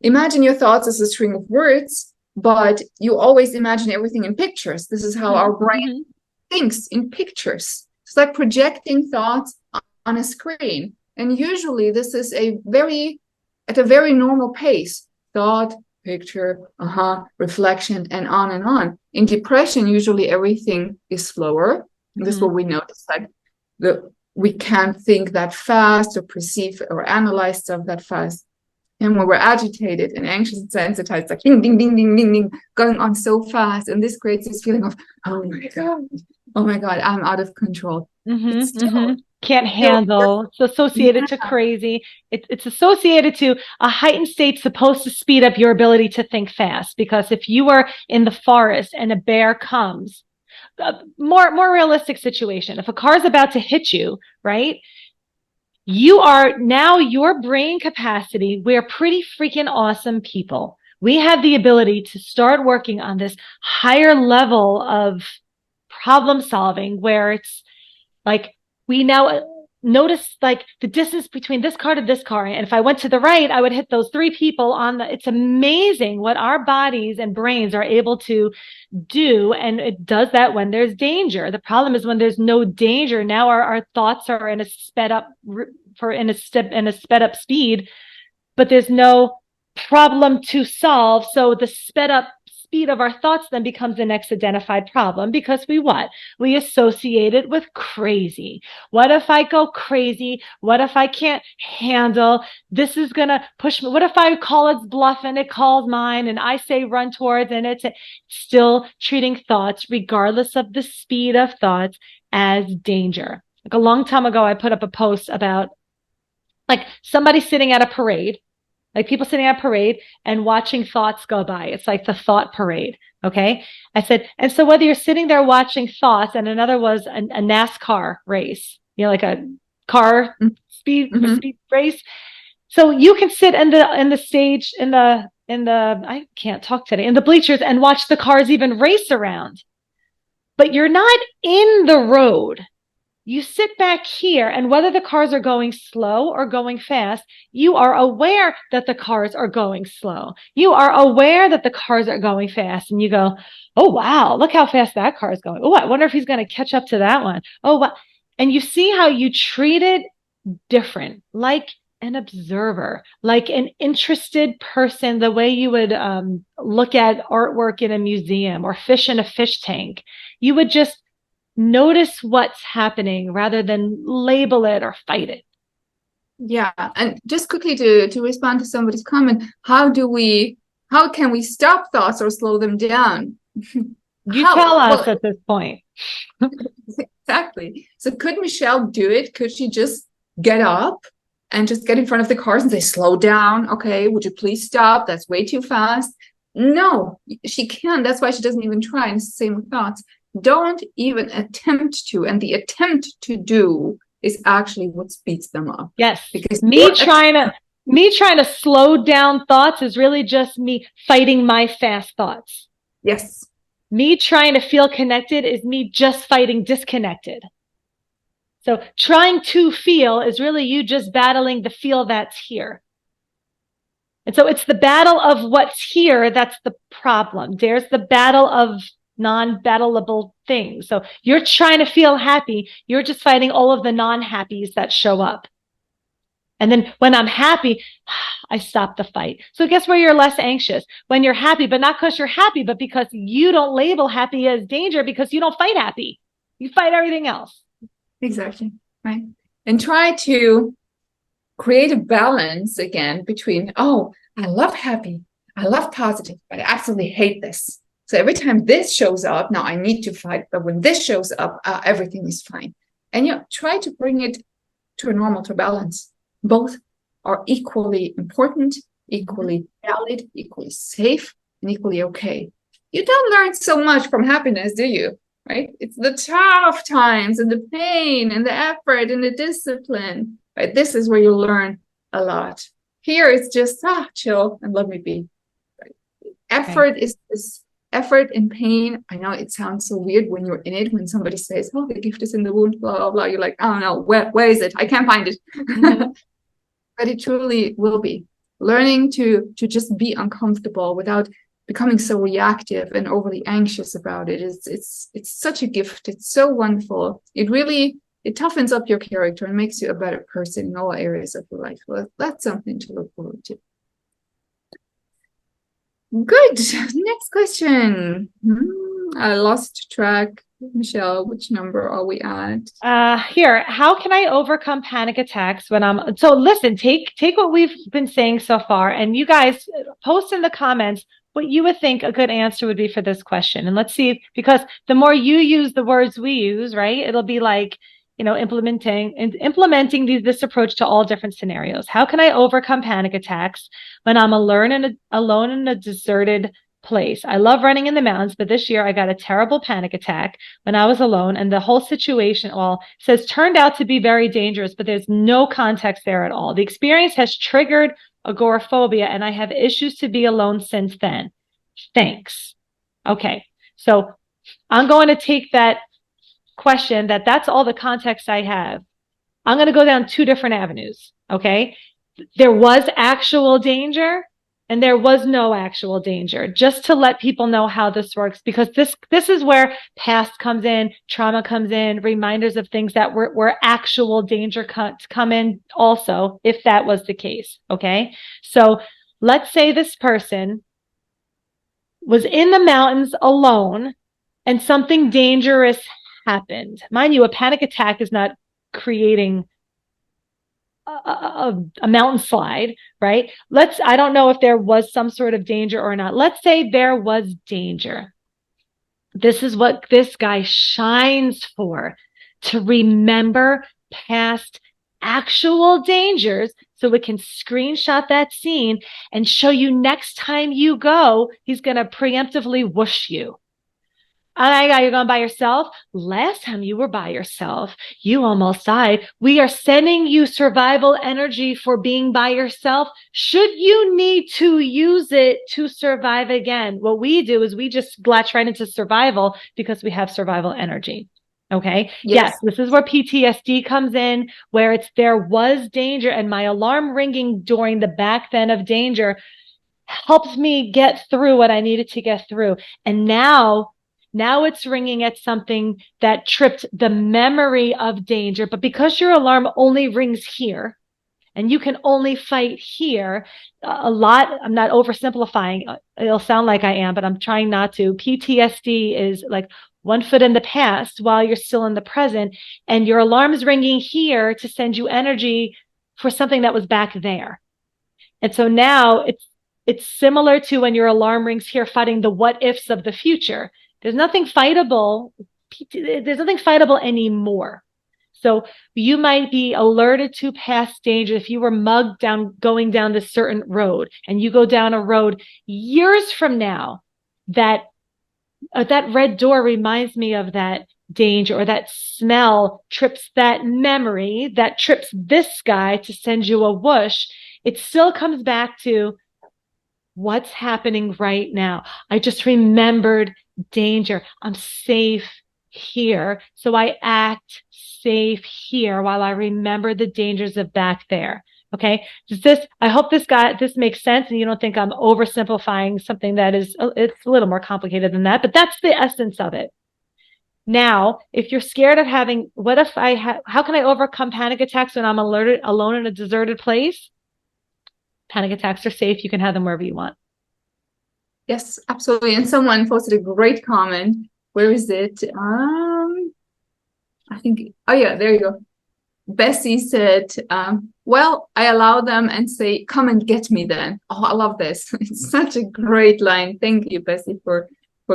imagine your thoughts as a string of words, but you always imagine everything in pictures. This is how our brain thinks, in pictures. It's like projecting thoughts on a screen. And usually this is at a very normal pace. Thought, picture, reflection, and on and on. In depression, usually everything is slower. This is what we notice, like we can't think that fast or perceive or analyze stuff that fast. And when we're agitated and anxious and sensitized, like ding, ding, ding, ding, ding, ding, going on so fast. And this creates this feeling of, oh my God, I'm out of control. Can't handle. It's associated to crazy. It's associated to a heightened state supposed to speed up your ability to think fast. Because if you are in the forest and a bear comes, more realistic situation. If a car is about to hit you, right? You are now your brain capacity. We're pretty freaking awesome people. We have the ability to start working on this higher level of problem solving where it's like we now notice like the distance between this car to this car. And if I went to the right, I would hit those 3 people on the, it's amazing what our bodies and brains are able to do. And it does that when there's danger. The problem is when there's no danger, now our thoughts are in a sped up speed, but there's no problem to solve. So the sped up speed of our thoughts then becomes the next identified problem because we associate it with crazy. What if I go crazy? What if I can't handle this? Is going to push me. What if I call its bluff and it calls mine and I say run towards, and it's still treating thoughts regardless of the speed of thoughts as danger. Like a long time ago, I put up a post about like somebody sitting at a parade, like people sitting at a parade and watching thoughts go by. It's like the thought parade. Okay. I said, and so whether you're sitting there watching thoughts, and another was a NASCAR race, like a car speed race. So you can sit in the stage, I can't talk today, in the bleachers and watch the cars even race around, but you're not in the road. You sit back here, and whether the cars are going slow or going fast, you are aware that the cars are going slow. You are aware that the cars are going fast, and you go, oh, wow, look how fast that car is going. Oh, I wonder if he's going to catch up to that one. Oh, wow. And you see how you treat it different, like an observer, like an interested person, the way you would look at artwork in a museum or fish in a fish tank. You would just notice what's happening rather than label it or fight it. Yeah. And just quickly to respond to somebody's comment, how can we stop thoughts or slow them down? Tell us at this point. Exactly. So could Michelle do it? Could she just get up and just get in front of the cars and say, slow down? Okay, would you please stop? That's way too fast. No, she can't. That's why she doesn't even try. And it's the same with thoughts. Don't even attempt to, and the attempt to do is actually what speeds them up. Yes, because me trying to slow down thoughts is really just me fighting my fast thoughts. Yes. Me trying to feel connected is me just fighting disconnected. So trying to feel is really you just battling the feel that's here. And so it's the battle of what's here that's the problem. There's the battle of non-battleable things. So you're trying to feel happy. You're just fighting all of the non-happies that show up. And then when I'm happy, I stop the fight. So guess where you're less anxious? When you're happy, but not because you're happy, but because you don't label happy as danger because you don't fight happy. You fight everything else. Exactly. Right. And try to create a balance again between, oh, I love happy. I love positive, but I absolutely hate this. So every time this shows up, now I need to fight. But when this shows up, everything is fine. And try to bring it to a normal, to balance. Both are equally important, equally valid, equally safe, and equally okay. You don't learn so much from happiness, do you? Right? It's the tough times and the pain and the effort and the discipline. Right? This is where you learn a lot. Here it's just chill and let me be. Right? Effort is effort and pain. I know it sounds so weird when you're in it, when somebody says, oh, the gift is in the wound, blah, blah, blah. You're like, oh no, where is it? I can't find it. But it truly will be. Learning to just be uncomfortable without becoming so reactive and overly anxious about it. It's such a gift. It's so wonderful. It toughens up your character and makes you a better person in all areas of your life. Well, that's something to look forward to. Good. Next question. I lost track. Michelle, which number are we at? Here, how can I overcome panic attacks when so listen, take what we've been saying so far, and you guys post in the comments what you would think a good answer would be for this question. And let's see, because the more you use the words we use, right, it'll be like, implementing this approach to all different scenarios. How can I overcome panic attacks when I'm alone in a deserted place? I love running in the mountains, but this year I got a terrible panic attack when I was alone, and the whole situation, says turned out to be very dangerous, but there's no context there at all. The experience has triggered agoraphobia, and I have issues to be alone since then. Thanks. Okay, so I'm going to take that question that's all the context I have. I'm going to go down two different avenues. Okay, there was actual danger and there was no actual danger, just to let people know how this works, because this is where past comes in, trauma comes in, reminders of things that were actual danger come in also, if that was the case. Okay, so let's say this person was in the mountains alone and something dangerous happened. Mind you, a panic attack is not creating a mountain slide, right? I don't know if there was some sort of danger or not. Let's say there was danger. This is what this guy shines for, to remember past actual dangers so we can screenshot that scene and show you next time you go, he's going to preemptively whoosh you. Aida, you're going by yourself? Last time you were by yourself, you almost died. We are sending you survival energy for being by yourself. Should you need to use it to survive again, what we do is we just latch right into survival because we have survival energy. Okay. Yes, this is where PTSD comes in, where there was danger, and my alarm ringing during the back then of danger helps me get through what I needed to get through. And now it's ringing at something that tripped the memory of danger. But because your alarm only rings here and you can only fight here, I'm not oversimplifying. It'll sound like I am, but I'm trying not to. PTSD is like one foot in the past while you're still in the present, and your alarm is ringing here to send you energy for something that was back there. And so now it's similar to when your alarm rings here, fighting the what ifs of the future. There's nothing fightable. There's nothing fightable anymore. So you might be alerted to past danger. If you were mugged going down this certain road, and you go down a road years from now, that red door reminds me of that danger, or that smell trips that memory, that trips this guy to send you a whoosh. It still comes back to what's happening right now. I just remembered danger. I'm safe here. So I act safe here while I remember the dangers of back there. Okay. I hope this makes sense, and you don't think I'm oversimplifying something that it's a little more complicated than that, but that's the essence of it. Now, if you're scared of how can I overcome panic attacks when I'm alone in a deserted place? Panic attacks are safe. You can have them wherever you want. Yes, absolutely. And someone posted a great comment. Where is it? I think, oh yeah, there you go. Bessie said, well, I allow them and say, come and get me then. Oh, I love this. It's such a great line. Thank you, Bessie, for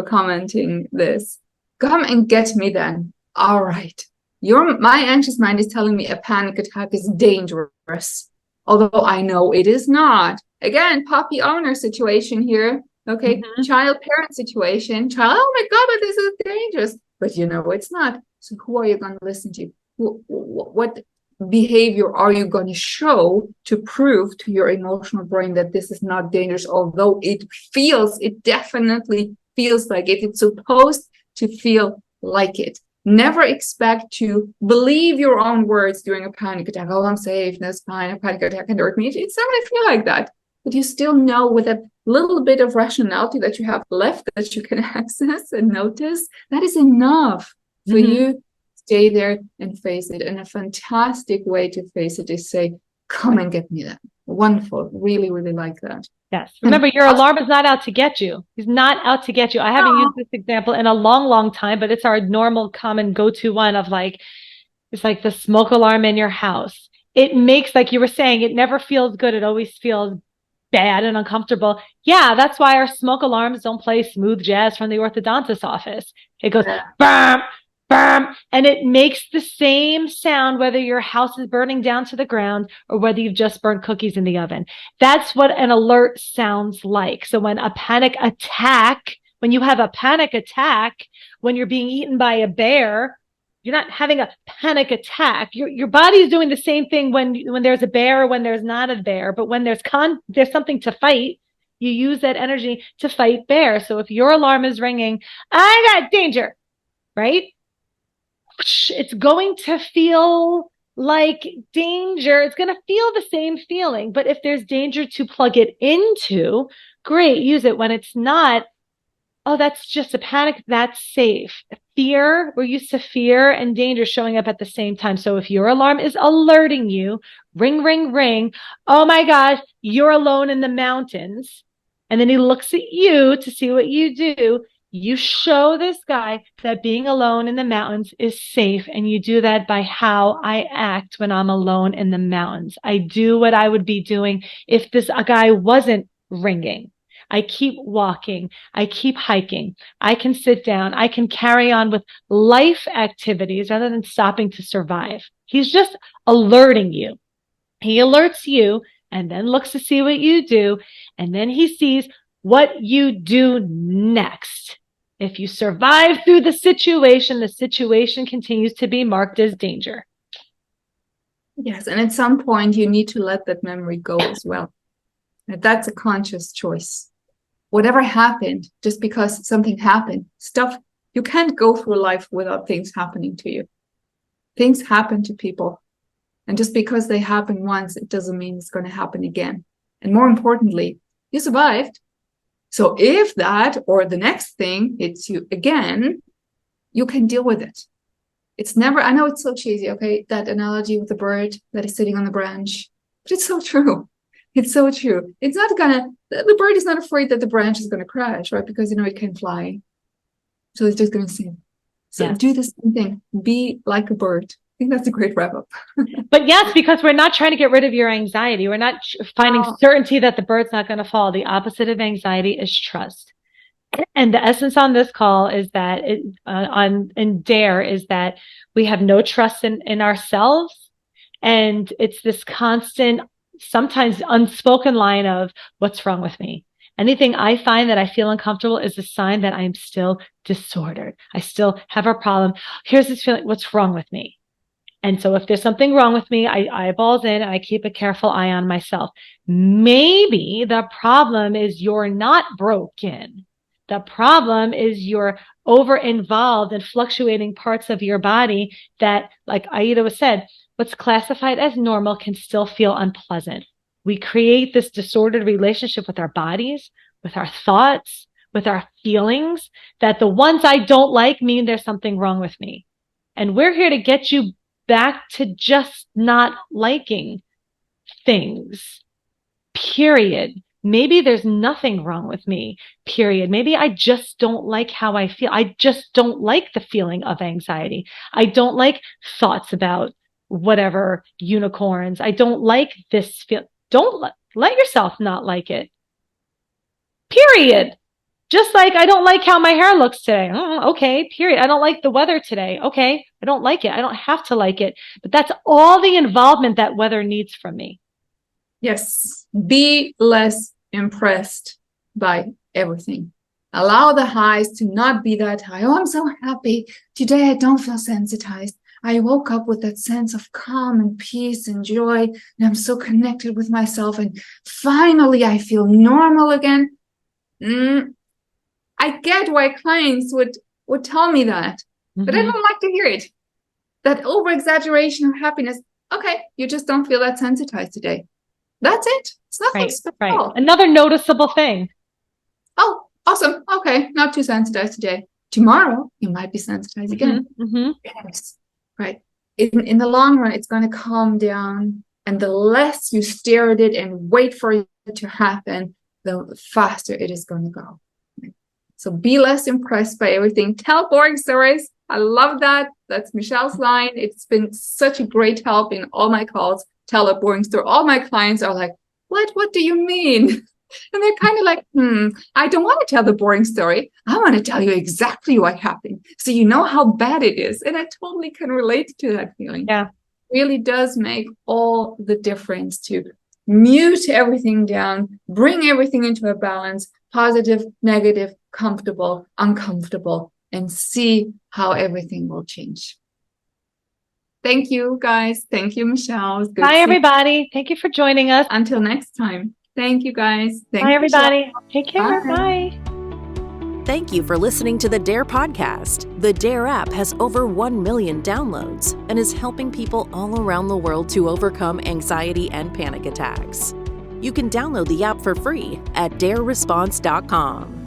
commenting this. Come and get me then. All right. My anxious mind is telling me a panic attack is dangerous, although I know it is not. Again, puppy owner situation here. Okay, child parent situation. Oh my God, but this is dangerous. But you know it's not. So who are you going to listen to? What behavior are you going to show to prove to your emotional brain that this is not dangerous, although it definitely feels like it. It's supposed to feel like it. Never expect to believe your own words during a panic attack. Oh, I'm safe, that's fine. A panic attack can hurt me. It's not going to feel like that. But you still know, with a little bit of rationality that you have left, that you can access and notice, that is enough for you. Stay there and face it. And a fantastic way to face it is say, come and get me that. Wonderful. Really, really like that. Yes. Remember, your alarm is not out to get you. He's not out to get you. I haven't used this example in a long, long time, but it's our normal, common go-to one of like, it's like the smoke alarm in your house. It makes, like you were saying, it never feels good. It always feels bad and uncomfortable. Yeah, that's why our smoke alarms don't play smooth jazz from the orthodontist's office. It goes, bam, bam, and it makes the same sound whether your house is burning down to the ground or whether you've just burnt cookies in the oven. That's what an alert sounds like. So when you have a panic attack, when you're being eaten by a bear, you're not having a panic attack. Your body is doing the same thing when there's a bear or when there's not a bear. But when there's something to fight, you use that energy to fight bear. So if your alarm is ringing, I got danger, right? It's going to feel like danger. It's going to feel the same feeling. But if there's danger to plug it into, great, use it. When it's not, oh, that's just a panic, that's safe. Fear, we're used to fear and danger showing up at the same time. So if your alarm is alerting you, ring, ring, ring, oh my gosh, you're alone in the mountains. And then he looks at you to see what you do. You show this guy that being alone in the mountains is safe. And you do that by how I act when I'm alone in the mountains. I do what I would be doing if this guy wasn't ringing. I keep walking. I keep hiking. I can sit down. I can carry on with life activities rather than stopping to survive. He's just alerting you. He alerts you and then looks to see what you do. And then he sees what you do next. If you survive through the situation continues to be marked as danger. Yes. And at some point, you need to let that memory go as well. That's a conscious choice. Whatever happened, just because something happened, you can't go through life without things happening to you. Things happen to people. And just because they happen once, it doesn't mean it's going to happen again. And more importantly, you survived. So if that or the next thing hits you again, you can deal with it. It's never, I know it's so cheesy, okay? That analogy with the bird that is sitting on the branch, but it's so true. It's so true. It's not the bird is not afraid that the branch is going to crash, right? Because, it can fly. So it's just going to sing. So do the same thing. Be like a bird. I think that's a great wrap up. But yes, because we're not trying to get rid of your anxiety. We're not finding certainty that the bird's not going to fall. The opposite of anxiety is trust. And the essence on this call is that in DARE is that we have no trust in ourselves. And it's this constant, sometimes unspoken line of what's wrong with me. Anything I find that I feel uncomfortable is a sign that I'm still disordered. I still have a problem. Here's this feeling, what's wrong with me? And so if there's something wrong with me, I eyeballs in and I keep a careful eye on myself. Maybe the problem is you're not broken. The problem is you're over involved in fluctuating parts of your body that, like Aida said, what's classified as normal can still feel unpleasant. We create this disordered relationship with our bodies, with our thoughts, with our feelings, that the ones I don't like mean there's something wrong with me. And we're here to get you back to just not liking things, period. Maybe there's nothing wrong with me, period. Maybe I just don't like how I feel. I just don't like the feeling of anxiety. I don't like thoughts about whatever unicorns. I don't like this feel. Don't let yourself not like it. Period. Just like I don't like how my hair looks today. Okay, period. I don't like the weather today. Okay, I don't like it. I don't have to like it. But that's all the involvement that weather needs from me. Yes. Be less impressed by everything. Allow the highs to not be that high. Oh, I'm so happy. Today I don't feel sensitized. I woke up with that sense of calm and peace and joy, and I'm so connected with myself. And finally, I feel normal again. I get why clients would tell me that, but I don't like to hear it. That over-exaggeration of happiness. Okay, you just don't feel that sensitized today. That's it. It's nothing special. Right. Another noticeable thing. Oh, awesome. Okay, not too sensitized today. Tomorrow, you might be sensitized again. Yes. Right. In the long run, it's going to calm down. And the less you stare at it and wait for it to happen, the faster it is going to go. So be less impressed by everything. Tell boring stories. I love that. That's Michelle's line. It's been such a great help in all my calls. Tell a boring story. All my clients are like, what do you mean? And they're kind of like, I don't want to tell the boring story. I want to tell you exactly what happened, so you know how bad it is. And I totally can relate to that feeling. Yeah. It really does make all the difference to mute everything down, bring everything into a balance, positive, negative, comfortable, uncomfortable, and see how everything will change. Thank you, guys. Thank you, Michelle. Bye, everybody. Thank you for joining us. Until next time. Thank you, guys. Bye, everybody. Take care. Bye. Thank you for listening to the DARE podcast. The DARE app has over 1 million downloads and is helping people all around the world to overcome anxiety and panic attacks. You can download the app for free at dareresponse.com.